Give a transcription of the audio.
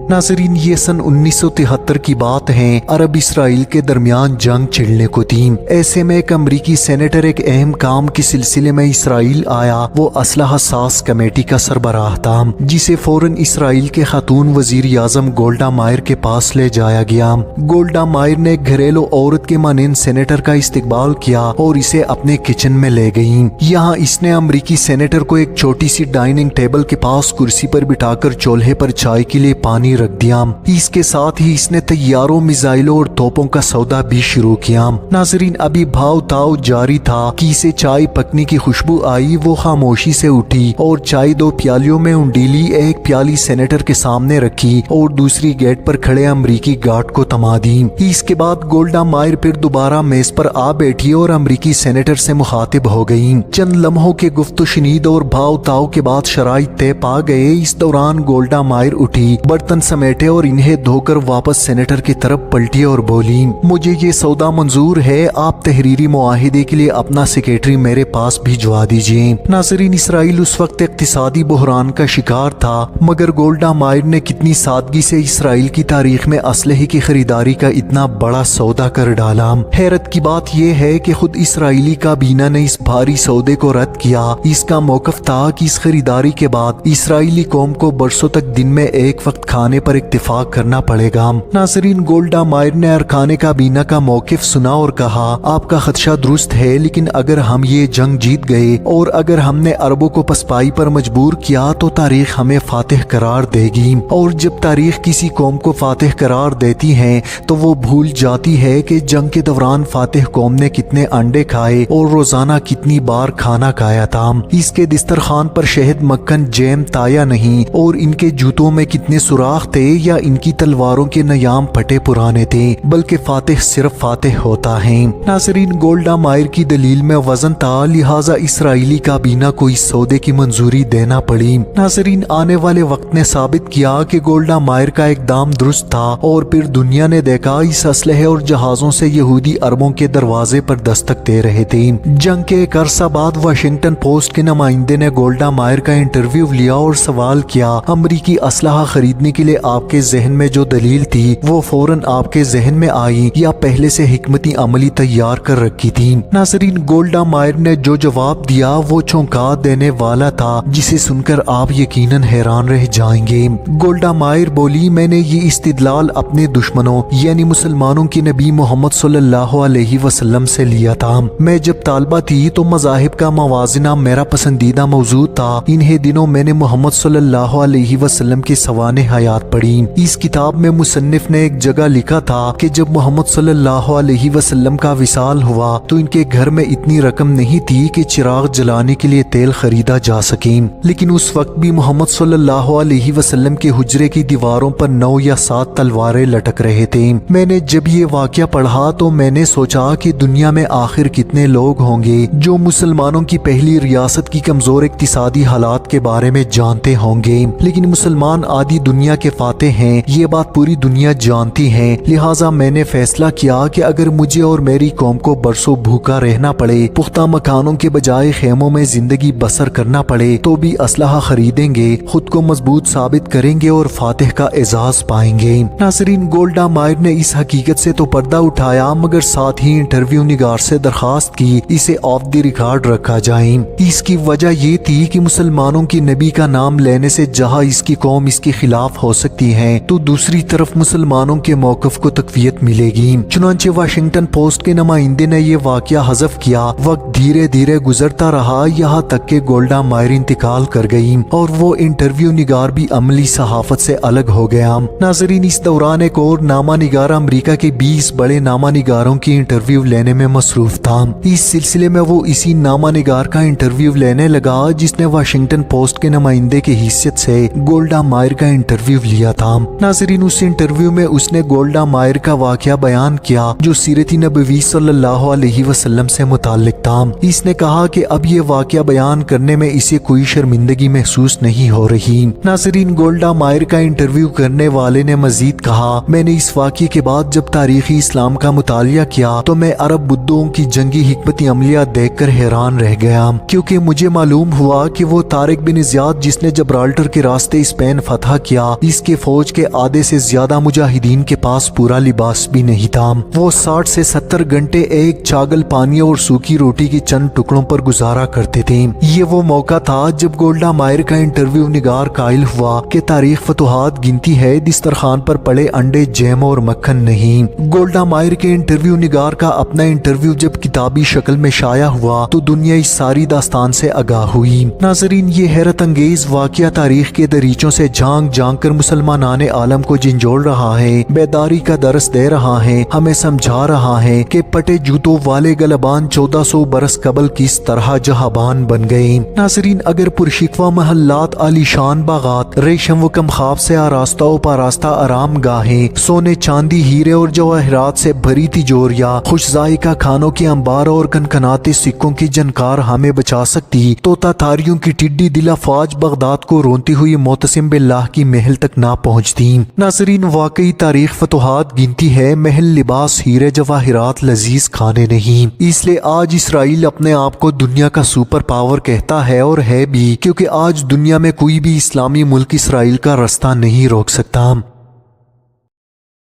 नाज़रीन, ये सन 1973 की बात है। अरब इसराइल के दरमियान जंग छिड़ने को थी। ऐसे में एक अमरीकी सेनेटर एक अहम काम के सिलसिले में इसराइल आया। वो असलहा साज कमेटी का सरबराह था, जिसे फौरन इसराइल के खातून वजीर आजम गोल्डा मायर के पास ले जाया गया। गोल्डा मायर ने घरेलू औरत के मानंद सेनेटर का इस्तकबाल किया और इसे अपने किचन में ले गई। यहाँ इसने अमरीकी सेनेटर को एक छोटी सी डाइनिंग टेबल के पास कुर्सी पर बिठाकर चूल्हे पर चाय के लिए पानी रख दिया। इसके साथ ही इसने तैयारों, मिसाइलों और तोपों का सौदा भी शुरू किया। नाजरीन, अभी भाव ताव जारी था कि इसे चाय पकने की खुशबू आई। वो खामोशी से उठी और चाय 2 प्यालियों में उंडीली। एक प्याली सेनेटर के सामने रखी और दूसरी गेट पर खड़े अमरीकी गार्ड को थमा दी। इसके बाद गोल्डा मायर फिर दोबारा मेज पर आ बैठी और अमरीकी सेनेटर से मुखातिब हो गई। चंद लम्हों के गुफ्त शनीद और भाव ताव के बाद शराइत तय पा गए। इस दौरान गोल्डा मायर उठी, बर्तन समेटे और इन्हें धोकर वापस सेनेटर की तरफ पलटी और बोली, मुझे ये सौदा मंजूर है। आप तहरीरी मुआहिदे के लिए अपना सेक्रेटरी मेरे पास भिजवा दीजिए। नाज़रीन, इसराइल उस वक्त इक्तिसादी बहरान का शिकार था, मगर गोल्डा मायर ने कितनी सादगी से इसराइल की तारीख में असलहे की खरीदारी का इतना बड़ा सौदा कर डाला। हैरत की बात यह है कि खुद इसराइली काबीना ने इस भारी सौदे को रद्द किया। इसका मौकफ था कि इस खरीदारी के बाद इसराइली कौम को बरसों तक दिन में एक वक्त खाने पर इत्तेफाक करना पड़ेगा। नाज़रीन, गोल्डा मायर ने अरकान काबीना का मौकिफ सुना और कहा, आपका खदशा दुरुस्त है, लेकिन अगर हम ये जंग जीत गए और अगर हमने अरबों को पसपाई पर मजबूर किया तो तारीख हमें फातिह करार देगी। और जब तारीख किसी कौम को फातिह करार देती है तो वो भूल जाती है कि जंग के दौरान फातिह कौम ने कितने अंडे खाए और रोजाना कितनी बार खाना खाया था। इसके दिस्तरखान पर शहद, मक्खन, जैम ताया नहीं, और इनके जूतों में कितने सुराख थे या इनकी तलवारों के नयाम फटे पुराने थे, बल्कि फातिह सिर्फ फातिह होता है। नाज़रीन, गोल्डा मायर की दलील में वजन था, लिहाजा इसराइली काबीना को इस सौदे की मंजूरी देना पड़ी। नाज़रीन, आने वाले वक्त ने साबित किया कि गोल्डा मायर का इकदाम दुरुस्त था और फिर दुनिया ने देखा इस असलहे और जहाजों से यहूदी अरबों के दरवाजे पर दस्तक दे रहे थे। जंग के एक अरसा बाद वाशिंगटन पोस्ट के नुमाइंदे ने गोल्डा मायर का इंटरव्यू लिया और सवाल किया, अमरीकी असलहा खरीदने के लिए आपके जहन में जो दलील थी वो फौरन आपके जहन में आई या पहले से हिकमती अमली तैयार कर रखी थी? नाज़रीन, गोल्डा मायर ने जो जवाब दिया वो चौंका देने वाला था, जिसे सुनकर आप यकीनन हैरान रह जाएंगे। गोल्डा मायर बोली, मैंने ये इस्तिदलाल अपने दुश्मनों यानी मुसलमानों के नबी मोहम्मद सल्लल्लाहु अलैहि वसल्लम से लिया था। मैं जब तालिबा थी तो मज़ाहिब का मवाजना मेरा पसंदीदा मौजूद था। इन्हीं दिनों मैंने मोहम्मद सल्लल्लाहु अलैहि वसल्लम की सवाने हयात पढ़ी। इस किताब में मुसन्निफ ने एक जगह लिखा था कि जब मोहम्मद सल्लल्लाहु अलैहि वसल्लम का विसाल हुआ तो इनके घर में इतनी रकम नहीं थी कि चिराग जलाने के लिए तेल खरीदा जा सके, लेकिन उस वक्त भी मोहम्मद सल्लल्लाहु अलैहि वसल्लम के हुजरे की दीवारों पर 9 या 7 तलवारें लटक रहे थे। मैंने जब ये वाकया पढ़ा तो मैंने सोचा कि दुनिया में आखिर कितने लोग होंगे जो मुसलमानों की पहली रियासत की कमजोर इक्तिसादी हालात के बारे में जानते होंगे, लेकिन मुसलमान आधी दुनिया के फाते हैं, ये बात पूरी दुनिया जानती है। लिहाजा मैंने फैसला किया कि अगर मुझे और मेरी कौम को बरसों भूखा रहना पड़े, पुख्ता मकानों के बजाय खेमों में जिंदगी बसर करना पड़े, तो भी असलहा खरीदेंगे, खुद को मजबूत साबित करेंगे और फातिह का एजाज पाएंगे। नाज़रीन, गोल्डा मायर ने इस हकीकत से तो पर्दा उठाया, मगर साथ ही इंटरव्यू निगार से दरखास्त की इसे ऑफ द रिकॉर्ड रखा जाए। इसकी वजह ये थी कि मुसलमानों की नबी का नाम लेने से जहाँ इसकी कौम इसके खिलाफ हो सकती है, तो दूसरी तरफ मुसलमानों के मौकफ को तकवीयत मिलेगी। चुनांचे वाशिंगटन पोस्ट के नुमाइंदे ने यह वाकया हज़फ किया। वक्त धीरे धीरे गुजरता रहा, यहाँ तक के गोल्डा मायर इंतकाल कर गई और वो इंटरव्यू निगार भी अमली सहाफत से अलग हो गया। नाज़रीन, इस दौरान एक और नामा निगार अमरीका के 20 बड़े नामा निगारों की इंटरव्यू लेने में मसरूफ था। इस सिलसिले में वो इसी नामा निगार का इंटरव्यू लेने लगा जिसने वाशिंगटन पोस्ट के नुमाइंदे की हैसियत से गोल्डा मायर का इंटरव्यू लिया था। नाज़रीन, उस इंटरव्यू में उसने गोल्डा मायर का वाकया बयान किया जो सीरत नबवी सल्लल्लाहु अलैहि वसल्लम से मुताल्लिक था। इसने कहा कि अब ये वाकया बयान करने में इसे कोई शर्मिंदगी महसूस नहीं हो रही। नाज़रीन, गोल्डा मायर का इंटरव्यू करने वाले ने मजीद कहा, मैंने इस वाकये के बाद जब तारीखी इस्लाम का मुतालिया किया तो मैं अरब बुद्दों की जंगी हिकमती अमलिया देखकर हैरान रह गया, क्योंकि मुझे मालूम हुआ कि वो तारिक बिन ज़ियाद जिसने जबराल्टर के रास्ते स्पेन फतह किया, इस اس کے فوج کے آدھے سے زیادہ مجاہدین کے پاس پورا لباس بھی نہیں تھا۔ وہ 60 سے 70 گھنٹے ایک چاگل پانی اور سوکھی روٹی کے چند ٹکڑوں پر گزارا کرتے تھے۔ یہ وہ موقع تھا جب گولڈا مائر کا انٹرویو نگار قائل ہوا کہ تاریخ فتوحات گنتی ہے، دسترخوان پر پڑے انڈے، جیم اور مکھن نہیں۔ گولڈا مائر کے انٹرویو نگار کا اپنا انٹرویو جب کتابی شکل میں شائع ہوا تو دنیا اس ساری داستان سے آگاہ ہوئی۔ ناظرین، یہ حیرت انگیز واقعہ تاریخ کے دریچوں سے جھانک جھانک کر مسلمانان عالم کو جھنجھوڑ رہا ہے، بیداری کا درس دے رہا ہے، ہمیں سمجھا رہا ہے کہ پٹے جوتوں والے غلبان 1400 برس قبل کس طرح جہابان بن گئے۔ ناظرین، اگر پرشکوہ محلات، عالیشان باغات، ریشم و کمخاب سے آراستہ و پاراستہ آرام گاہیں، سونے چاندی ہیرے اور جواہرات سے بھری تجوریاں، خوش ذائقہ کھانوں کے انبار اور کنکناتے سکوں کی جنکار ہمیں بچا سکتی تو تاتاریوں کی ٹڈی دل افواج بغداد کو رونتی ہوئی معتصم باللہ کی محل تک نہ پہنچتی۔ ناظرین، واقعی تاریخ فتوحات گنتی ہے، محل لباس، ہیرے جواہرات، لذیذ کھانے نہیں۔ اس لیے آج اسرائیل اپنے آپ کو دنیا کا سپر پاور کہتا ہے، اور ہے بھی، کیونکہ آج دنیا میں کوئی بھی اسلامی ملک اسرائیل کا رستہ نہیں روک سکتا۔